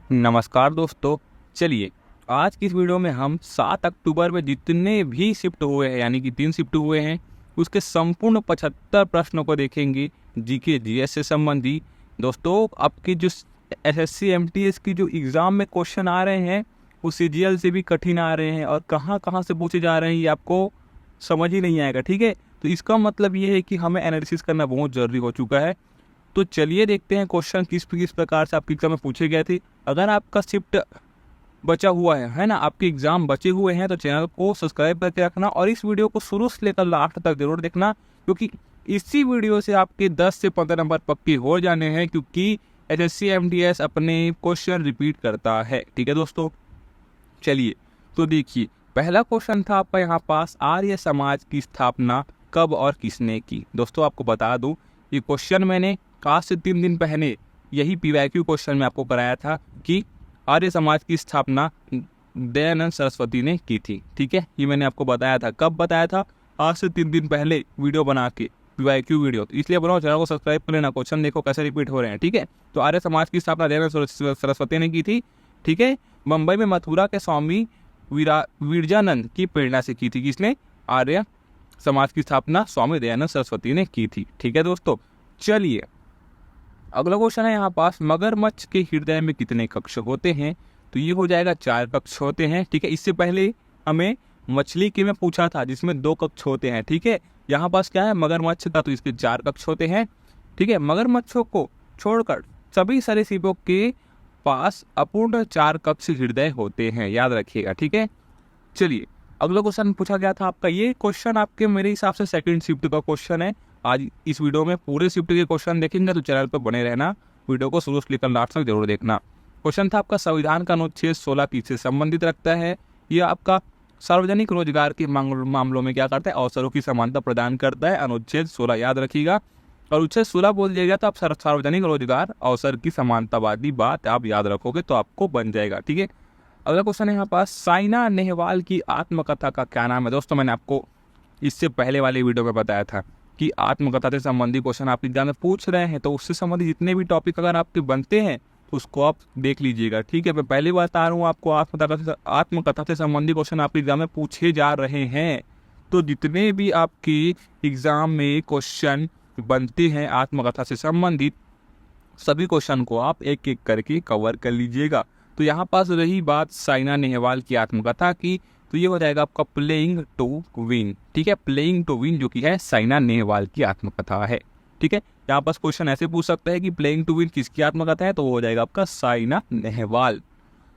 नमस्कार दोस्तों। चलिए, आज की इस वीडियो में हम 7 अक्टूबर में जितने भी शिफ्ट हुए हैं, यानी कि 3 शिफ्ट हुए हैं, उसके संपूर्ण 75 प्रश्नों को देखेंगे, जीके जीएस से संबंधी। दोस्तों, आपकी जो एसएससी एमटीएस की जो एग्ज़ाम में क्वेश्चन आ रहे हैं, वो सीजीएल से भी कठिन आ रहे हैं और कहाँ कहाँ से पूछे जा रहे हैं ये आपको समझ ही नहीं आएगा। ठीक है, तो इसका मतलब ये है कि हमें एनालिसिस करना बहुत ज़रूरी हो चुका है। तो चलिए देखते हैं क्वेश्चन किस किस प्रकार से आपकी एग्जाम में पूछे गए थे। अगर आपका शिफ्ट बचा हुआ है ना, आपके एग्जाम बचे हुए हैं, तो चैनल को सब्सक्राइब करके रखना और इस वीडियो को शुरू से लेकर लास्ट तक जरूर देखना, क्योंकि इसी वीडियो से आपके 10 से 15 नंबर पक्के हो जाने हैं, क्योंकि एसएससी एमटीएस अपने क्वेश्चन रिपीट करता है। ठीक है दोस्तों, चलिए तो देखिए, पहला क्वेश्चन था आपका यहाँ पास, आर्य समाज की स्थापना कब और किसने की। दोस्तों, आपको बता दूं, ये क्वेश्चन मैंने आज से 3 दिन पहले यही पीवाईक्यू क्वेश्चन में आपको कराया था कि आर्य समाज की स्थापना दयानंद सरस्वती ने की थी। ठीक है, ये मैंने आपको बताया था। कब बताया था? आज से 3 दिन पहले वीडियो बना के, पीवाईक्यू वीडियो। तो इसलिए बनाओ, चैनल को सब्सक्राइब कर लेना, क्वेश्चन देखो कैसे रिपीट हो रहे हैं। ठीक है, तो आर्य समाज की स्थापना दयानंद सरस्वती ने की थी। ठीक है, मुंबई में मथुरा के स्वामी विरजानंद की प्रेरणा से की थी। किसने? आर्य समाज की स्थापना स्वामी दयानंद सरस्वती ने की थी। ठीक है दोस्तों, चलिए अगला क्वेश्चन है यहाँ पास, मगरमच्छ के हृदय में कितने कक्ष होते हैं? तो ये हो जाएगा 4 कक्ष होते हैं। ठीक है, इससे पहले हमें मछली के में पूछा था जिसमें 2 कक्ष होते हैं। ठीक है, यहाँ पास क्या है, मगरमच्छ का, तो इसके 4 कक्ष होते हैं। ठीक है, मगरमच्छों को छोड़कर सभी सरीसृपों के पास अपूर्ण 4 कक्ष हृदय होते हैं, याद रखिएगा। ठीक है, चलिए अगला क्वेश्चन पूछा गया था आपका, ये क्वेश्चन आपके मेरे हिसाब से सेकंड शिफ्ट का क्वेश्चन है। आज इस वीडियो में पूरे शिफ्ट के क्वेश्चन देखेंगे, तो चैनल पर बने रहना, वीडियो को शुरू से लेकर लास्ट तक जरूर देखना। क्वेश्चन था आपका, संविधान का अनुच्छेद 16 किससे संबंधित रखता है? यह आपका सार्वजनिक रोजगार के मामलों में क्या करता है? अवसरों की समानता प्रदान करता है। अनुच्छेद 16 याद रखिएगा, और अनुच्छेद 16 बोल दिया गया तो आप सार्वजनिक रोजगार अवसर की समानतावादी बात आप याद रखोगे तो आपको बन जाएगा। ठीक है, अगला क्वेश्चन है यहाँ पास, साइना नेहवाल की आत्मकथा का क्या नाम है? दोस्तों, मैंने आपको इससे पहले वाले वीडियो में बताया था कि आत्मकथा से संबंधित क्वेश्चन आप एग्जाम में पूछ रहे हैं, तो उससे संबंधित जितने भी टॉपिक अगर आपके बनते हैं तो उसको आप देख लीजिएगा। ठीक है, मैं पहले बता रहा हूँ आपको, आत्मकथा से संबंधित क्वेश्चन आपके एग्जाम में पूछे जा रहे हैं। तो जितने भी आपके एग्जाम में क्वेश्चन बनते हैं आत्मकथा से संबंधित, सभी क्वेश्चन को आप एक एक करके कवर कर लीजिएगा। तो यहाँ पास रही बात साइना नेहवाल की आत्मकथा की, तो ये हो जाएगा आपका प्लेइंग टू विन। ठीक है, प्लेइंग टू विन जो कि है साइना नेहवाल की आत्मकथा है। ठीक है, यहाँ पास क्वेश्चन ऐसे पूछ सकते हैं कि प्लेइंग टू विन किसकी आत्मकथा है, तो वो हो जाएगा आपका साइना नेहवाल।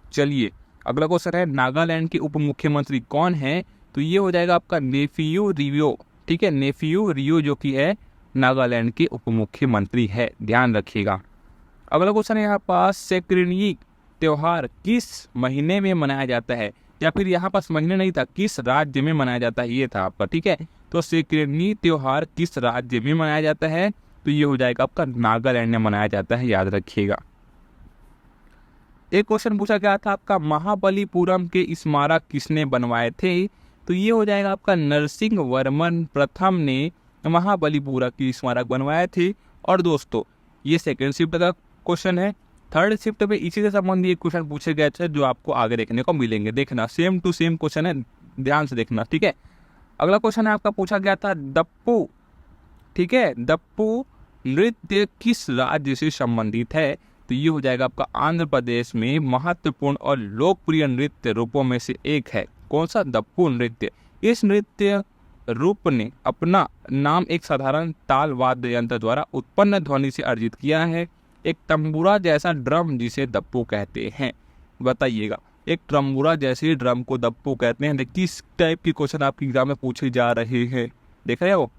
चलिए अगला क्वेश्चन है, नागालैंड के उप मुख्यमंत्री कौन है? तो ये हो जाएगा आपका नेफियू रियो। ठीक है, नेफियू रियो जो कि है नागालैंड के उप मुख्यमंत्री है, ध्यान रखिएगा। अगला क्वेश्चन है यहाँ पास, सेक्रेनिक त्योहार किस महीने में मनाया जाता है? या फिर यहाँ पास महीने नहीं था, किस राज्य में मनाया जाता है, ये था आपका। ठीक है, तो सेक्रेनी त्योहार किस राज्य में मनाया जाता है? तो ये हो जाएगा आपका नागालैंड में मनाया जाता है, याद रखिएगा। एक क्वेश्चन पूछा गया था आपका, महाबलीपुरम के स्मारक किसने बनवाए थे? तो ये हो जाएगा आपका नरसिंह वर्मन प्रथम ने महाबलीपुरम की स्मारक बनवाए थे। और दोस्तों, ये सेकेंड शिफ्ट का क्वेश्चन है। थर्ड शिफ्ट में इसी से संबंधित एक क्वेश्चन पूछे गए थे जो आपको आगे देखने को मिलेंगे, देखना सेम टू सेम क्वेश्चन है, ध्यान से देखना। ठीक है, अगला क्वेश्चन है आपका, पूछा गया था दप्पू। ठीक है, दप्पू नृत्य किस राज्य से संबंधित है? तो ये हो जाएगा आपका आंध्र प्रदेश में महत्वपूर्ण और लोकप्रिय नृत्य रूपों में से एक है। कौन सा? दप्पू नृत्य। इस नृत्य रूप ने अपना नाम एक साधारण ताल वाद्य यंत्र द्वारा उत्पन्न ध्वनि से अर्जित किया है, एक तंबूरा जैसा ड्रम जिसे दप्पू कहते हैं। बताइएगा, एक तंबूरा जैसे ड्रम को दप्पू कहते हैं। देखिए किस टाइप के क्वेश्चन आपके एग्जाम में पूछे जा रहे हैं, देख रहे हो।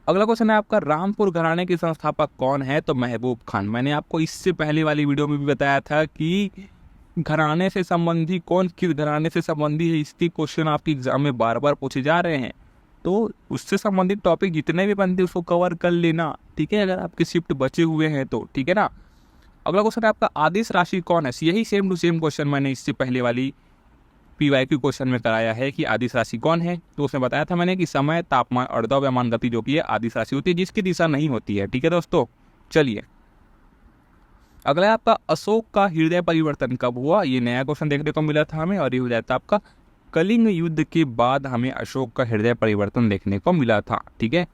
अगला क्वेश्चन है आपका, रामपुर घराने के संस्थापक कौन है? तो महबूब खान। मैंने आपको इससे पहले वाली वीडियो में भी बताया था कि घराने से संबंधी कौन किस घराने से संबंधी है, इसके क्वेश्चन आपके एग्जाम में बार बार पूछे जा रहे हैं। तो उससे संबंधित टॉपिक जितने भी बनते हैं उसको कवर कर लेना। ठीक है, अगर आपके शिफ्ट बचे हुए हैं तो। ठीक है ना, अगला क्वेश्चन है आपका, आदिश राशि कौन है? यही सेम टू सेम क्वेश्चन मैंने इससे पहले वाली पीवाईक्यू क्वेश्चन में कराया है कि आदिश राशि कौन है। तो उसमें बताया था मैंने कि समय, तापमान और द्रव्यमान गति जो कि है आदिश राशि होती है, जिसकी दिशा नहीं होती है। ठीक है दोस्तों, चलिए अगला है आपका अशोक का हृदय परिवर्तन कब हुआ, ये नया क्वेश्चन देखने को मिला था हमें, और ये हो जाता है आपका कलिंग युद्ध के बाद हमें अशोक का हृदय परिवर्तन देखने को मिला था। ठीक है,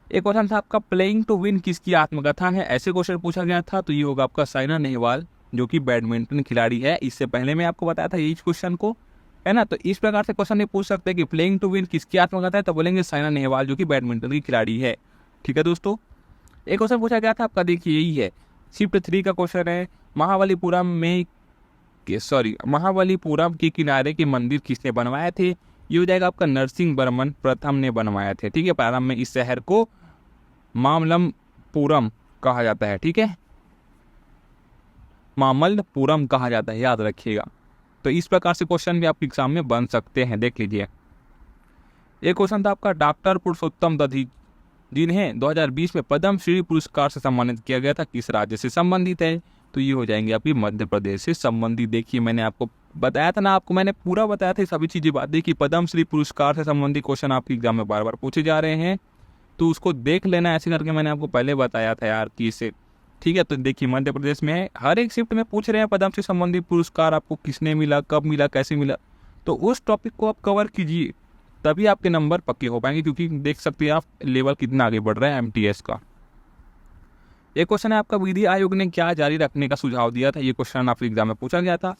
एक क्वेश्चन था आपका प्लेइंग टू विन किसकी आत्मकथा है, ऐसे क्वेश्चन पूछा गया था, तो ये होगा आपका साइना नेहवाल जो कि बैडमिंटन खिलाड़ी है। इससे पहले मैं आपको बताया था यही क्वेश्चन को, है ना। तो इस प्रकार से क्वेश्चन नहीं पूछ सकते कि प्लेइंग टू विन किसकी आत्मकथा है, तो बोलेंगे साइना नेहवाल जो कि बैडमिंटन की खिलाड़ी है। ठीक है दोस्तों, एक क्वेश्चन पूछा गया था आपका, देखिए यही है, शिफ्ट 3 का क्वेश्चन है, महाबलीपुरम के किनारे के मंदिर किसने बनवाए थे, ये हो जाएगा आपका नरसिंह वर्मन प्रथम ने बनवाए थे। ठीक है, प्रारंभ में इस शहर को मामल्लपुरम कहा जाता है। ठीक है, मामल्लपुरम कहा जाता है, याद रखिएगा। तो इस प्रकार से क्वेश्चन भी आपके एग्जाम में बन सकते हैं, देख लीजिए। एक क्वेश्चन था आपका, डॉक्टर पुरुषोत्तम दधी जिन्हें 2020 में पद्म श्री पुरस्कार से सम्मानित किया गया था, किस राज्य से संबंधित है, तो ये हो जाएंगे आपकी मध्य प्रदेश से संबंधित। देखिए मैंने आपको बताया था ना, आपको मैंने पूरा बताया था सभी चीजें बात, देखिए पद्म श्री पुरस्कार से संबंधित क्वेश्चन आपके एग्जाम में बार बार पूछे जा रहे हैं, तो उसको देख लेना, ऐसे करके मैंने आपको पहले बताया था यार कि इसे। ठीक है, तो देखिए मध्य प्रदेश में है, हर एक शिफ्ट में पूछ रहे हैं पद्म से संबंधित पुरस्कार आपको किसने मिला, कब मिला, कैसे मिला, तो उस टॉपिक को आप कवर कीजिए, तभी आपके नंबर पक्के हो पाएंगे, क्योंकि देख सकते हैं आप लेवल कितना आगे बढ़ रहा है एमटीएस का। एक क्वेश्चन है आपका, विधि आयोग ने क्या जारी रखने का सुझाव दिया था, ये क्वेश्चन आपके एग्जाम में पूछा गया था।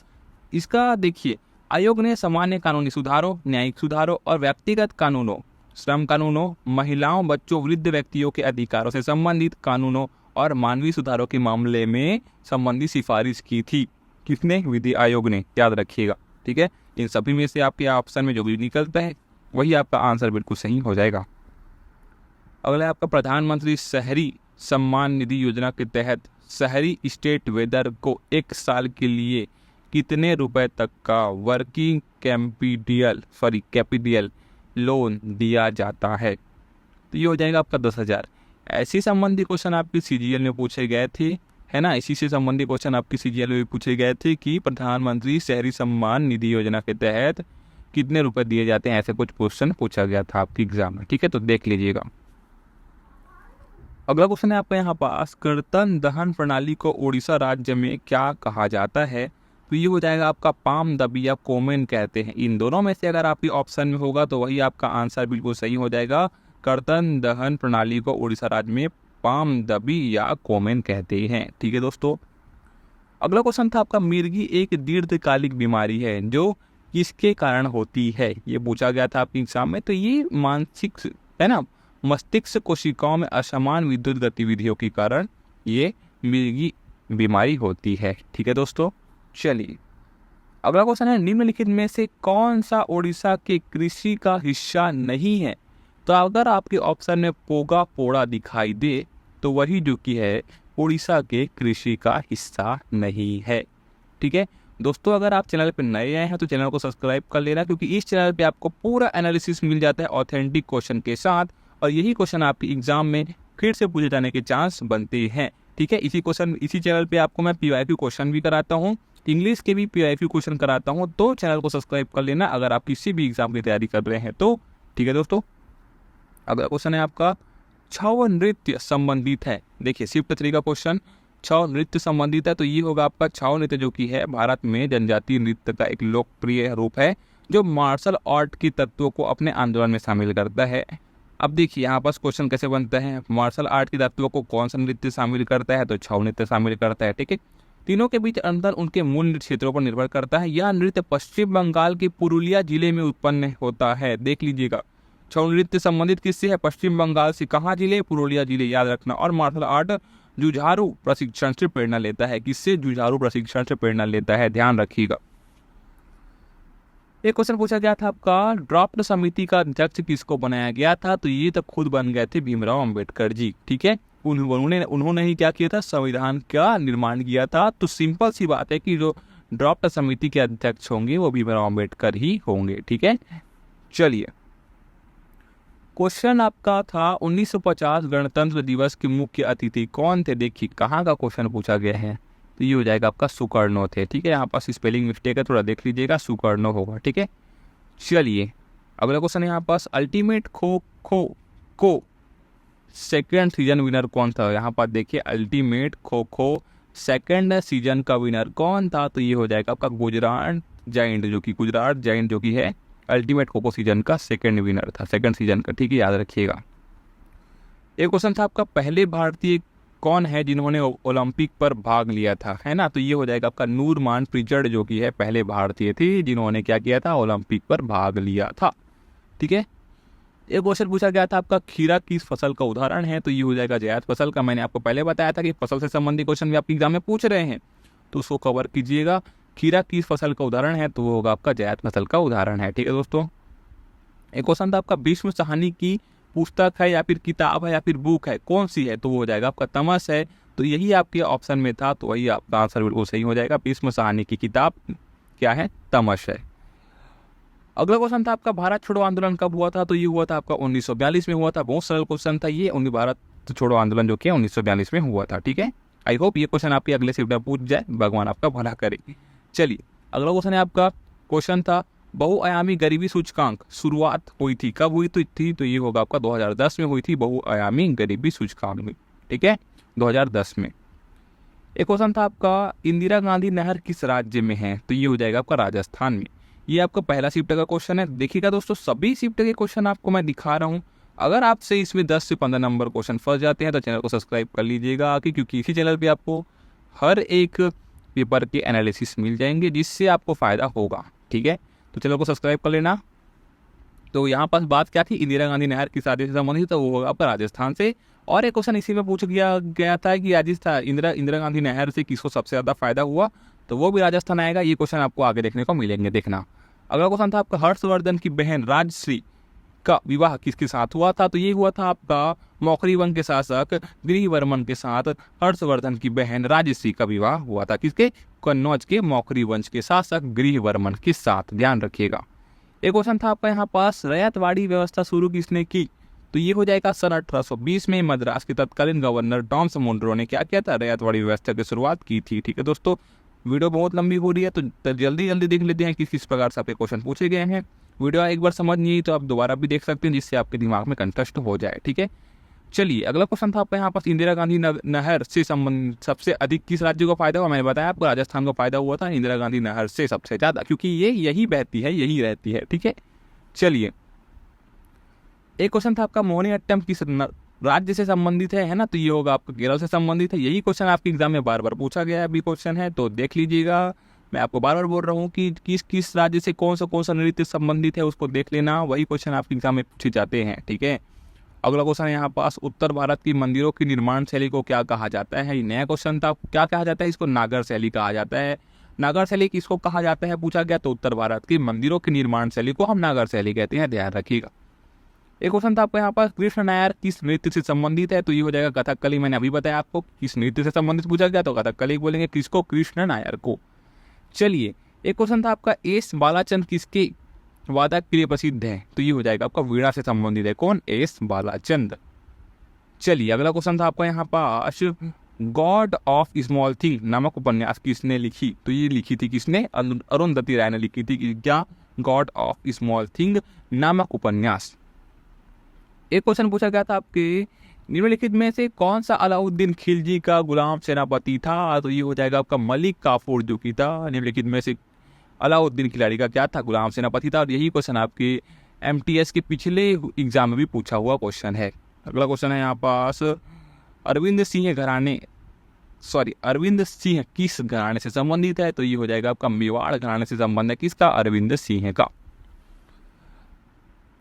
इसका देखिए, आयोग ने सामान्य कानूनी सुधारों, न्यायिक सुधारों और व्यक्तिगत कानूनों, श्रम कानूनों, महिलाओं, बच्चों, वृद्ध व्यक्तियों के अधिकारों से संबंधित कानूनों और मानवीय सुधारों के मामले में संबंधित सिफारिश की थी। किसने, विधि आयोग ने, याद रखिएगा। ठीक है, इन सभी में से आपके ऑप्शन में जो भी निकलता है वही आपका आंसर बिल्कुल सही हो जाएगा। अगला आपका, प्रधानमंत्री शहरी सम्मान निधि योजना के तहत शहरी स्टेट वेदर को 1 साल के लिए कितने रुपए तक का वर्किंग कैपिटल लोन दिया जाता है, तो ये हो जाएगा आपका 10,000। ऐसे संबंधी क्वेश्चन आपके सीजीएल में पूछे गए थे, है ना, इसी से संबंधित क्वेश्चन आपके सीजीएल में पूछे गए थे कि प्रधानमंत्री शहरी सम्मान निधि योजना के तहत कितने रुपए दिए जाते हैं, ऐसे कुछ क्वेश्चन पूछा गया था आपके एग्जाम में। ठीक है, तो देख लीजिएगा। अगला क्वेश्चन है आपका यहाँ पास, कर्तन दहन प्रणाली को उड़ीसा राज्य में क्या कहा जाता है, तो ये हो जाएगा आपका पाम दबी या कोमेन कहते हैं। इन दोनों में से अगर आपके ऑप्शन में होगा तो वही आपका आंसर बिल्कुल सही हो जाएगा। कर्तन दहन प्रणाली को उड़ीसा राज्य में पाम दबी या कोमेन कहते हैं। ठीक है दोस्तों, अगला क्वेश्चन था आपका, मिर्गी एक दीर्घकालिक बीमारी है जो किसके कारण होती है, ये पूछा गया था आपके एग्जाम में। तो ये मानसिक, है ना, मस्तिष्क कोशिकाओं में असमान विद्युत गतिविधियों के कारण ये मिर्गी बीमारी होती है। ठीक है दोस्तों, चलिए अगला क्वेश्चन है, निम्नलिखित में से कौन सा उड़ीसा के कृषि का हिस्सा नहीं है, तो अगर आपके ऑप्शन में पोगा पोड़ा दिखाई दे तो वही जो कि है उड़ीसा के कृषि का हिस्सा नहीं है। ठीक है दोस्तों, अगर आप चैनल पर नए आए हैं तो चैनल को सब्सक्राइब कर लेना, क्योंकि इस चैनल पे आपको पूरा एनालिसिस मिल जाता है ऑथेंटिक क्वेश्चन के साथ, और यही क्वेश्चन आपके एग्जाम में फिर से पूछे जाने के चांस बनते हैं। ठीक है, इसी चैनल पे आपको मैं पीवाईक्यू क्वेश्चन भी कराता हूँ, इंग्लिश के भी पीवाईक्यू क्वेश्चन कराता हूँ, तो चैनल को सब्सक्राइब कर लेना अगर आप किसी भी एग्जाम की तैयारी कर रहे हैं तो। ठीक है दोस्तों, अगला क्वेश्चन है आपका, छौ नृत्य संबंधित है। देखिए शिफ्ट 3 का क्वेश्चन छौ नृत्य संबंधित है, तो ये होगा आपका छौ नृत्य जो कि है भारत में जनजातीय नृत्य का एक लोकप्रिय रूप है जो मार्शल आर्ट की तत्वों को अपने आंदोलन में शामिल करता है। अब देखिए यहाँ पास क्वेश्चन कैसे बनता है, मार्शल आर्ट की तत्वों को कौन सा नृत्य शामिल करता है, तो छौ नृत्य शामिल करता है। ठीक है, तीनों के बीच अंतर उनके मूल नृत्य क्षेत्रों पर निर्भर करता है। यह नृत्य पश्चिम बंगाल के पुरुलिया जिले में उत्पन्न होता है। देख लीजिएगा, छौ नृत्य संबंधित किससे है, पश्चिम बंगाल से, कहाँ जिले, पुरुलिया जिले, याद रखना। और मार्शल आर्ट जुझारू प्रशिक्षण से प्रेरणा लेता है, किससे, जुझारू प्रशिक्षण से प्रेरणा लेता है, ध्यान रखिएगा। एक क्वेश्चन पूछा गया था आपका, ड्राफ्ट समिति का अध्यक्ष किसको बनाया गया था, तो ये तो खुद बन गए थे भीमराव अंबेडकर जी। ठीक है, उन्होंने ही क्या किया था, संविधान का निर्माण किया था। तो सिंपल सी बात है कि जो ड्राफ्ट समिति के अध्यक्ष होंगे वो भीमराव अंबेडकर ही होंगे। ठीक है, चलिए क्वेश्चन आपका था 1950 गणतंत्र दिवस के मुख्य अतिथि कौन थे। देखिए कहाँ का क्वेश्चन पूछा गया है, तो ये हो जाएगा आपका सुकर्णो थे। ठीक है, यहाँ पास स्पेलिंग मिस्टेक है, थोड़ा देख लीजिएगा, सुकर्णो होगा। ठीक है, चलिए अगला क्वेश्चन है यहाँ पास, अल्टीमेट खो खो को सेकेंड सीजन विनर कौन था। यहाँ पर देखिए ultimate kho kho second season का विनर कौन था? तो ये हो जाएगा आपका गुजरात जायंट, जो कि है अल्टीमेट खो-खो सीजन का सेकंड विनर था, सेकंड सीजन का, ठीक है, याद रखिएगा। एक क्वेश्चन था आपका, पहले भारतीय कौन है जिन्होंने ओलंपिक पर भाग लिया था, है ना? तो ये हो जाएगा आपका नूरमान प्रिचर्ड, जो कि है पहले भारतीय थे जिन्होंने क्या किया था, ओलंपिक पर भाग लिया था, ठीक है। एक क्वेश्चन पूछा गया था आपका, खीरा किस फसल का उदाहरण है? तो ये हो जाएगा जायद फसल का। मैंने आपको पहले बताया था कि फसल से संबंधित क्वेश्चन भी आपके एग्जाम में पूछ रहे हैं, तो उसको कवर कीजिएगा। खीरा किस फसल का उदाहरण है? तो वो होगा आपका जायद फसल का उदाहरण है, ठीक है दोस्तों। एक क्वेश्चन था आपका, भीष्म साहनी की पुस्तक है या फिर किताब है या फिर बुक है, कौन सी है? तो वो हो जाएगा आपका तमस है। तो यही आपके ऑप्शन में था, तो वही आपका आंसर बिल्कुल सही हो जाएगा। भीष्म साहनी की किताब क्या है? तमस है। अगला क्वेश्चन था आपका, भारत छोड़ो आंदोलन कब हुआ था? तो ये हुआ था आपका 1942 में हुआ था। बहुत सरल क्वेश्चन था ये, भारत छोड़ो आंदोलन जो कि 1942 में हुआ था, ठीक है। आई होप ये क्वेश्चन आपके अगले शिफ्ट में पूछ जाए, भगवान आपका भला करे। चलिए अगला क्वेश्चन है आपका, क्वेश्चन था, बहुआयामी गरीबी सूचकांक शुरुआत हुई थी, कब हुई थी? तो ये होगा आपका 2010 में हुई थी बहुआयामी गरीबी सूचकांक में, ठीक है, 2010 में। एक क्वेश्चन था आपका, इंदिरा गांधी नहर किस राज्य में है? तो ये हो जाएगा आपका राजस्थान में। ये आपका पहला शिफ्ट का क्वेश्चन है। देखिएगा दोस्तों, सभी शिफ्ट के क्वेश्चन आपको मैं दिखा रहा हूँ। अगर आपसे इसमें 10 से 15 नंबर क्वेश्चन फंस जाते हैं तो चैनल को सब्सक्राइब कर लीजिएगा आगे, क्योंकि इसी चैनल पे आपको हर एक पेपर के एनालिसिस मिल जाएंगे जिससे आपको फ़ायदा होगा, ठीक है। तो चैनल को सब्सक्राइब कर लेना। तो यहाँ पर बात क्या थी, इंदिरा गांधी नहर किस राज्य से संबंधित, तो वो होगा आपका राजस्थान से। और एक क्वेश्चन इसी में पूछ गया था कि राजस्थान इंदिरा गांधी नहर से किसको सबसे ज़्यादा फायदा हुआ, तो वो भी राजस्थान आएगा। ये क्वेश्चन आपको आगे देखने को मिलेंगे, देखना। अगला क्वेश्चन था आपका, हर्षवर्धन की बहन राजश्री का विवाह किसके साथ हुआ था? तो ये हुआ था आपका मौखरी वंश के शासक गृहवर्मन के साथ हर्षवर्धन की बहन राजश्री का विवाह हुआ था। किसके? कन्नौज के मौखरी वंश के शासक गृहवर्मन के साथ, ध्यान रखिएगा। एक क्वेश्चन था आपका यहाँ पास, रैयतवाड़ी व्यवस्था शुरू किसने की? तो ये हो जाएगा सन 1820 में मद्रास के तत्कालीन गवर्नर टॉमस मुनरो ने क्या किया था, रैयतवाड़ी व्यवस्था की शुरुआत की थी, ठीक है दोस्तों। वीडियो बहुत लंबी हो रही है तो जल्दी देख लेते हैं किस प्रकार से आपके क्वेश्चन पूछे गए हैं। वीडियो एक बार समझ नहीं तो आप दोबारा भी देख सकते हैं, जिससे आपके दिमाग में कंटेस्ट हो जाए, ठीक है। चलिए अगला क्वेश्चन था आपका यहाँ पास, इंदिरा गांधी नहर से संबंधित सबसे अधिक किस राज्य को फायदा हुआ? मैंने बताया आपको राजस्थान को फायदा हुआ था इंदिरा गांधी नहर से सबसे ज़्यादा, क्योंकि ये यही बहती है, यही रहती है, ठीक है। चलिए एक क्वेश्चन था आपका, मोहिनीअट्टम किस राज्य से संबंधित है ना? तो ये होगा आपका केरल से संबंधित है। यही क्वेश्चन आपके एग्जाम में बार बार पूछा गया है, अभी क्वेश्चन है तो देख लीजिएगा। मैं आपको बार बार बोल रहा हूँ कि किस राज्य से कौन सा नृत्य संबंधित है, उसको देख लेना। वही क्वेश्चन आपके एग्जाम में पूछे जाते हैं, ठीक है। अगला क्वेश्चन है यहाँ पास, उत्तर भारत की मंदिरों की निर्माण शैली को क्या कहा जाता है? ये नया क्वेश्चन था। क्या कहा जाता है इसको? नागर शैली कहा जाता है। नागर शैली किसको कहा जाता है पूछा गया, तो उत्तर भारत की मंदिरों की निर्माण शैली को हम नागर शैली कहते हैं, ध्यान रखिएगा। एक क्वेश्चन था आपको यहाँ पर, कृष्ण नायर किस नृत्य से संबंधित है? तो ये हो जाएगा कथकली। मैंने अभी बताया आपको किस नृत्य से संबंधित पूछा गया, तो कथकली बोलेंगे। किसको? कृष्ण नायर को। चलिए एक क्वेश्चन था आपका, एस बालाचंद किसके वादक के लिए प्रसिद्ध है? तो ये हो जाएगा आपका वीणा से संबंधित है। कौन? एस बालाचंद। चलिए अगला क्वेश्चन था आपका यहाँ पास, गॉड ऑफ स्मॉल थिंग नामक उपन्यास किसने लिखी? तो ये लिखी थी किसने? अरुंधति राय ने लिखी थी। क्या? गॉड ऑफ स्मॉल थिंग नामक उपन्यास। एक क्वेश्चन पूछा गया था आपके, निम्नलिखित में से कौन सा अलाउद्दीन खिलजी का गुलाम सेनापति था? तो ये हो जाएगा आपका मलिक काफूर जो की था। निम्नलिखित में से अलाउद्दीन खिलाड़ी का क्या था? गुलाम सेनापति था। और यही क्वेश्चन आपके MTS के पिछले एग्जाम में भी पूछा हुआ क्वेश्चन है। अगला क्वेश्चन है यहाँ पास, अरविंद सिंह किस घराने से संबंधित है? तो ये हो जाएगा आपका मेवाड़ घराने से संबंध है। किसका? अरविंद सिंह का।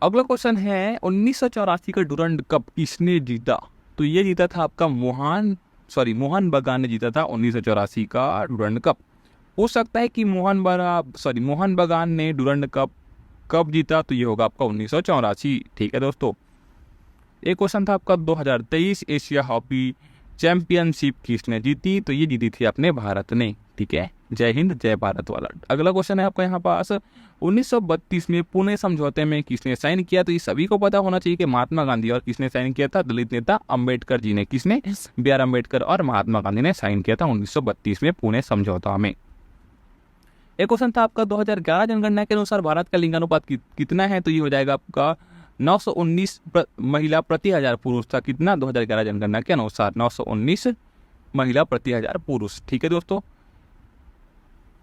अगला क्वेश्चन है, 1984 का डुरंड कप किसने जीता? तो ये जीता था आपका मोहन बगान ने जीता था 1984 का डुरंड कप। हो सकता है कि मोहन बगान ने डुरंड कप कब जीता? तो ये होगा आपका 1984, ठीक है दोस्तों। एक क्वेश्चन था आपका, 2023 एशिया हॉकी चैंपियनशिप किसने जीती? तो ये जीती थी अपने भारत ने, ठीक है। जय हिंद जय भारत वाला। अगला क्वेश्चन है आपका यहाँ पास, 1932 में पुणे समझौते में किसने साइन किया? तो ये सभी को पता होना चाहिए कि महात्मा गांधी। और किसने साइन किया था? दलित नेता अम्बेडकर जी ने। किसने? BR अम्बेडकर और महात्मा गांधी ने साइन किया था 1932 में पुणे समझौता में। एक क्वेश्चन था आपका, 2011 जनगणना के अनुसार भारत का लिंगानुपात कितना है? तो ये हो जाएगा आपका 919 महिला प्रति 1000 पुरुष था। कितना? 2011 जनगणना के अनुसार 919 महिला प्रति 1000 पुरुष। ठीक है दोस्तों,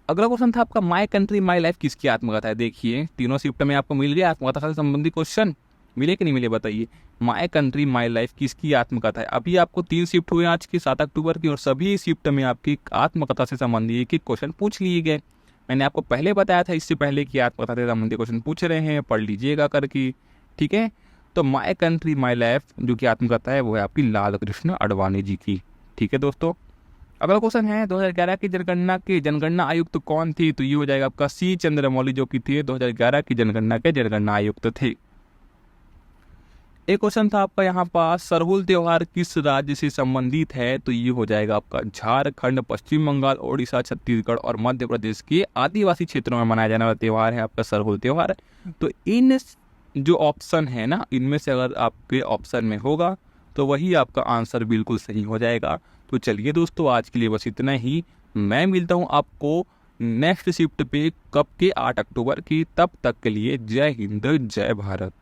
अगला क्वेश्चन था आपका माय कंट्री माय लाइफ किसकी आत्मकथा है। देखिए तीनों शिफ्ट में आपको मिल गया आत्मकथा से संबंधित क्वेश्चन, मिले कि नहीं मिले बताइए। माय कंट्री माय लाइफ किसकी आत्मकथा है। अभी आपको 3 शिफ्ट हुए आज की 7 अक्टूबर की, और सभी शिफ्ट में आपकी आत्मकथा से संबंधित एक क्वेश्चन पूछ लिए गए। मैंने आपको पहले बताया था इससे पहले कि आत्मकथा से संबंधित क्वेश्चन पूछ रहे हैं, पढ़ लीजिएगा करके। ठीक है, तो माय कंट्री माय लाइफ जो कि आत्मकथा है वो है आपकी लाल कृष्ण आडवाणी जी की। ठीक है दोस्तों, अगला क्वेश्चन है 2011 की जनगणना के जनगणना आयुक्त कौन थी। तो ये हो जाएगा आपका सी चंद्रमौली, जो कि थे 2011 की जनगणना के जनगणना आयुक्त थे। एक क्वेश्चन था आपका यहाँ पास, सरहुल त्योहार किस राज्य से संबंधित है। तो ये हो जाएगा आपका झारखंड, पश्चिम बंगाल, ओडिशा, छत्तीसगढ़ और मध्य प्रदेश के आदिवासी क्षेत्रों में मनाया जाने वाला त्यौहार है आपका सरहुल त्योहार। तो इन जो ऑप्शन है ना, इनमें से अगर आपके ऑप्शन में होगा तो वही आपका आंसर बिल्कुल सही हो जाएगा। तो चलिए दोस्तों, आज के लिए बस इतना ही। मैं मिलता हूँ आपको नेक्स्ट शिफ्ट पे कब के 8 अक्टूबर की। तब तक के लिए जय हिंद जय भारत।